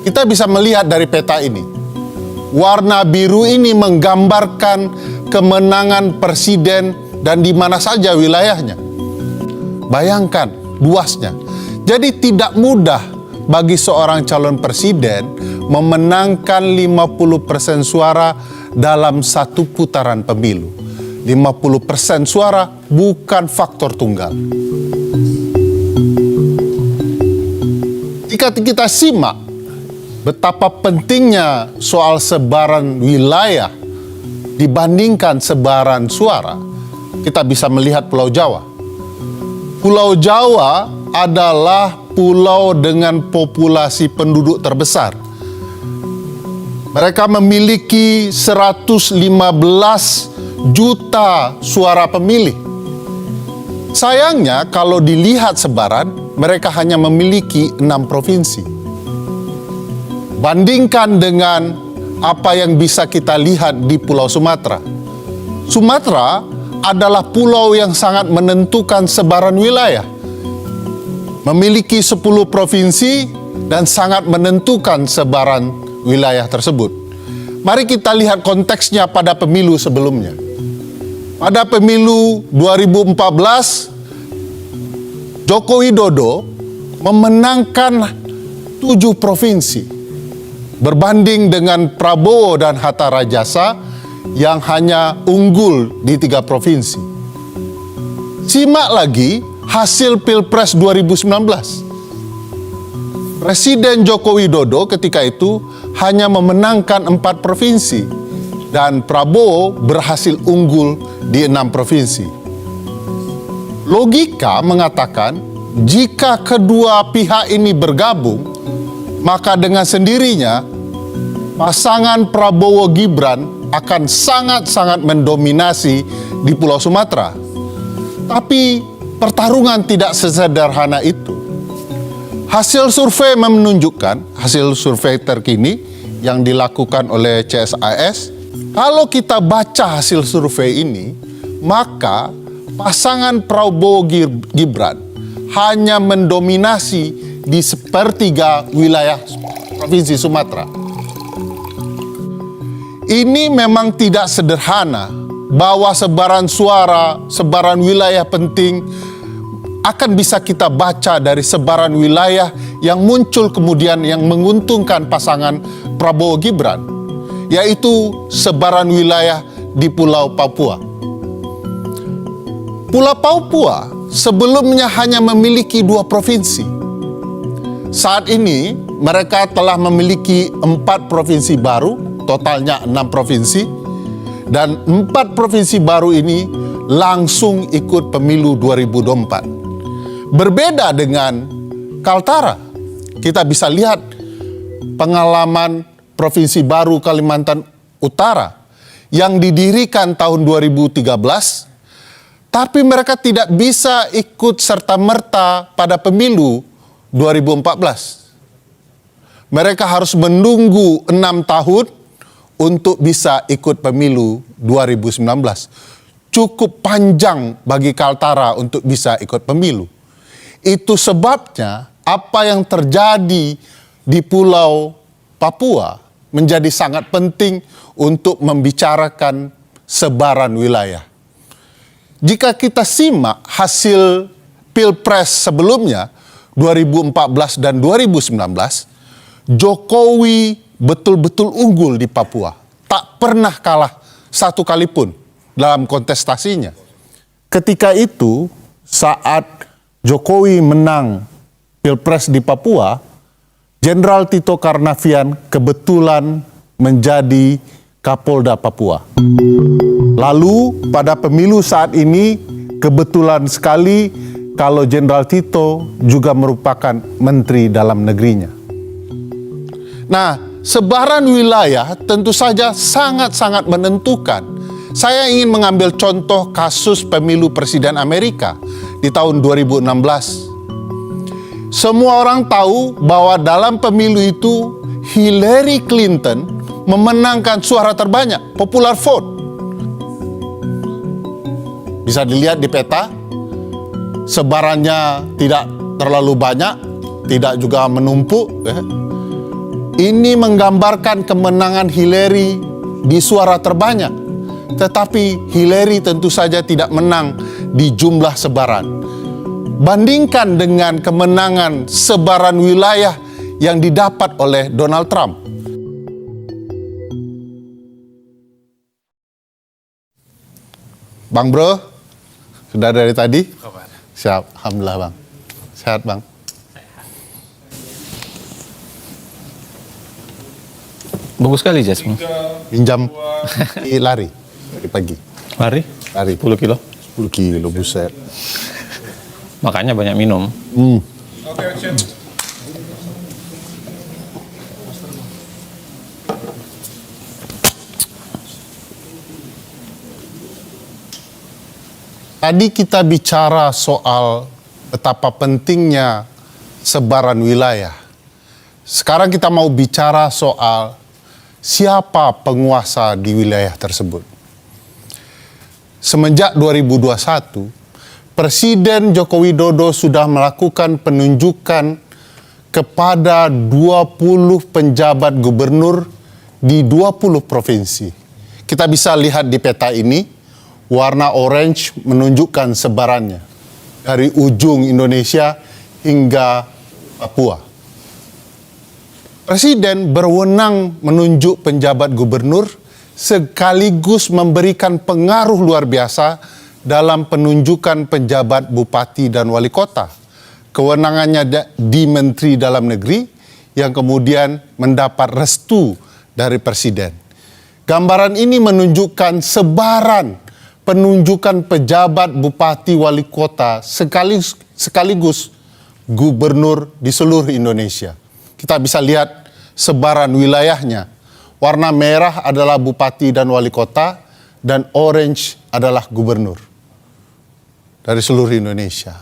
Kita bisa melihat dari peta ini, warna biru ini menggambarkan kemenangan presiden dan di mana saja wilayahnya. Bayangkan luasnya. Jadi tidak mudah bagi seorang calon presiden memenangkan 50% suara dalam satu putaran pemilu. 50% suara bukan faktor tunggal. Jika kita simak betapa pentingnya soal sebaran wilayah dibandingkan sebaran suara, kita bisa melihat Pulau Jawa. Pulau Jawa adalah pulau dengan populasi penduduk terbesar. Mereka memiliki 115 juta suara pemilih. Sayangnya kalau dilihat sebaran, mereka hanya memiliki 6 provinsi. Bandingkan dengan apa yang bisa kita lihat di Pulau Sumatera. Sumatera adalah pulau yang sangat menentukan sebaran wilayah. Memiliki 10 provinsi dan sangat menentukan sebaran wilayah tersebut. Mari kita lihat konteksnya pada pemilu sebelumnya. Pada pemilu 2014, Joko Widodo memenangkan 7 provinsi berbanding dengan Prabowo dan Hatta Rajasa yang hanya unggul di 3 provinsi. Simak lagi hasil Pilpres 2019. Presiden Joko Widodo ketika itu hanya memenangkan 4 provinsi dan Prabowo berhasil unggul di 6 provinsi. Logika mengatakan jika kedua pihak ini bergabung, maka dengan sendirinya pasangan Prabowo Gibran akan sangat-sangat mendominasi di Pulau Sumatera. Tapi pertarungan tidak sesederhana itu. Hasil survei menunjukkan, hasil survei terkini yang dilakukan oleh CSIS, kalau kita baca hasil survei ini, maka pasangan Prabowo Gibran hanya mendominasi di sepertiga wilayah Provinsi Sumatera. Ini memang tidak sederhana bahwa sebaran suara, sebaran wilayah penting akan bisa kita baca dari sebaran wilayah yang muncul kemudian yang menguntungkan pasangan Prabowo Gibran, yaitu sebaran wilayah di Pulau Papua. Pulau Papua sebelumnya hanya memiliki 2 provinsi. Saat ini mereka telah memiliki 4 provinsi baru, totalnya 6 provinsi, dan 4 provinsi baru ini langsung ikut pemilu 2024. Berbeda dengan Kaltara, kita bisa lihat pengalaman Provinsi Baru Kalimantan Utara yang didirikan tahun 2013, tapi mereka tidak bisa ikut serta-merta pada pemilu 2014. Mereka harus menunggu 6 tahun untuk bisa ikut pemilu 2019. Cukup panjang bagi Kaltara untuk bisa ikut pemilu. Itu sebabnya apa yang terjadi di Pulau Papua menjadi sangat penting untuk membicarakan sebaran wilayah. Jika kita simak hasil Pilpres sebelumnya, 2014 dan 2019, Jokowi betul-betul unggul di Papua. Tak pernah kalah satu kali pun dalam kontestasinya. Ketika itu, saat Jokowi menang Pilpres di Papua, Jenderal Tito Karnavian kebetulan menjadi Kapolda Papua. Lalu pada pemilu saat ini kebetulan sekali kalau Jenderal Tito juga merupakan Menteri Dalam Negerinya. Nah, sebaran wilayah tentu saja sangat-sangat menentukan. Saya ingin mengambil contoh kasus pemilu Presiden Amerika di tahun 2016. Semua orang tahu bahwa dalam pemilu itu Hillary Clinton memenangkan suara terbanyak, popular vote. Bisa dilihat di peta, sebarannya tidak terlalu banyak tidak juga menumpuk. Ini menggambarkan kemenangan Hillary di suara terbanyak. Tetapi Hillary tentu saja tidak menang di jumlah sebaran. Bandingkan dengan kemenangan sebaran wilayah yang didapat oleh Donald Trump. Bang Bro, sudah dari tadi? Siap, alhamdulillah Bang. Sehat Bang. Bagus sekali Jasmine. Pinjam lari dari pagi. Lari? Lari 10 kilo. 10 kilo, buset. Makanya banyak minum. Tadi kita bicara soal betapa pentingnya sebaran wilayah. Sekarang kita mau bicara soal siapa penguasa di wilayah tersebut. Semenjak 2021, Presiden Joko Widodo sudah melakukan penunjukan kepada 20 penjabat gubernur di 20 provinsi. Kita bisa lihat di peta ini, warna orange menunjukkan sebarannya dari ujung Indonesia hingga Papua. Presiden berwenang menunjuk penjabat gubernur sekaligus memberikan pengaruh luar biasa dalam penunjukan penjabat bupati dan wali kota. Kewenangannya di Menteri Dalam Negeri yang kemudian mendapat restu dari Presiden. Gambaran ini menunjukkan sebaran penunjukan pejabat bupati wali kota sekaligus gubernur di seluruh Indonesia. Kita bisa lihat sebaran wilayahnya. Warna merah adalah bupati dan wali kota, dan orange adalah gubernur dari seluruh Indonesia.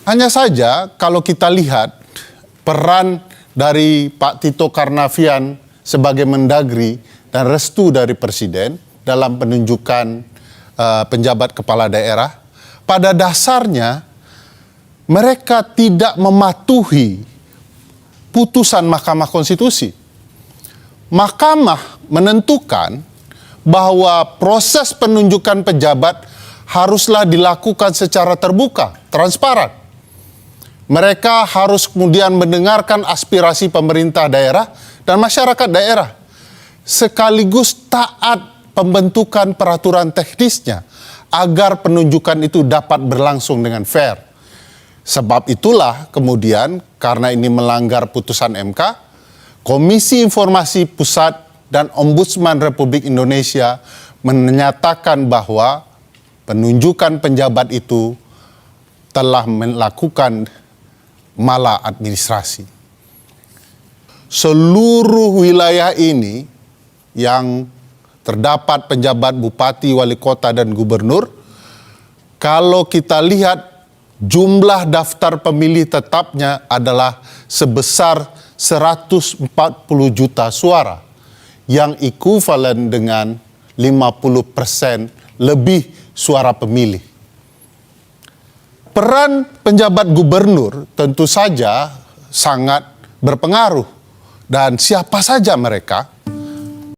Hanya saja kalau kita lihat peran dari Pak Tito Karnavian sebagai Mendagri dan restu dari Presiden dalam penunjukan penjabat kepala daerah, pada dasarnya mereka tidak mematuhi putusan Mahkamah Konstitusi. Mahkamah menentukan bahwa proses penunjukan pejabat haruslah dilakukan secara terbuka, transparan. Mereka harus kemudian mendengarkan aspirasi pemerintah daerah dan masyarakat daerah, sekaligus taat pembentukan peraturan teknisnya agar penunjukan itu dapat berlangsung dengan fair. Sebab itulah kemudian karena ini melanggar putusan MK, Komisi Informasi Pusat dan Ombudsman Republik Indonesia menyatakan bahwa penunjukan penjabat itu telah melakukan maladministrasi. Seluruh wilayah ini yang terdapat penjabat bupati, wali kota, dan gubernur, kalau kita lihat jumlah daftar pemilih tetapnya adalah sebesar 140 juta suara, yang ekuivalen dengan 50% lebih suara pemilih. Peran penjabat gubernur tentu saja sangat berpengaruh, dan siapa saja mereka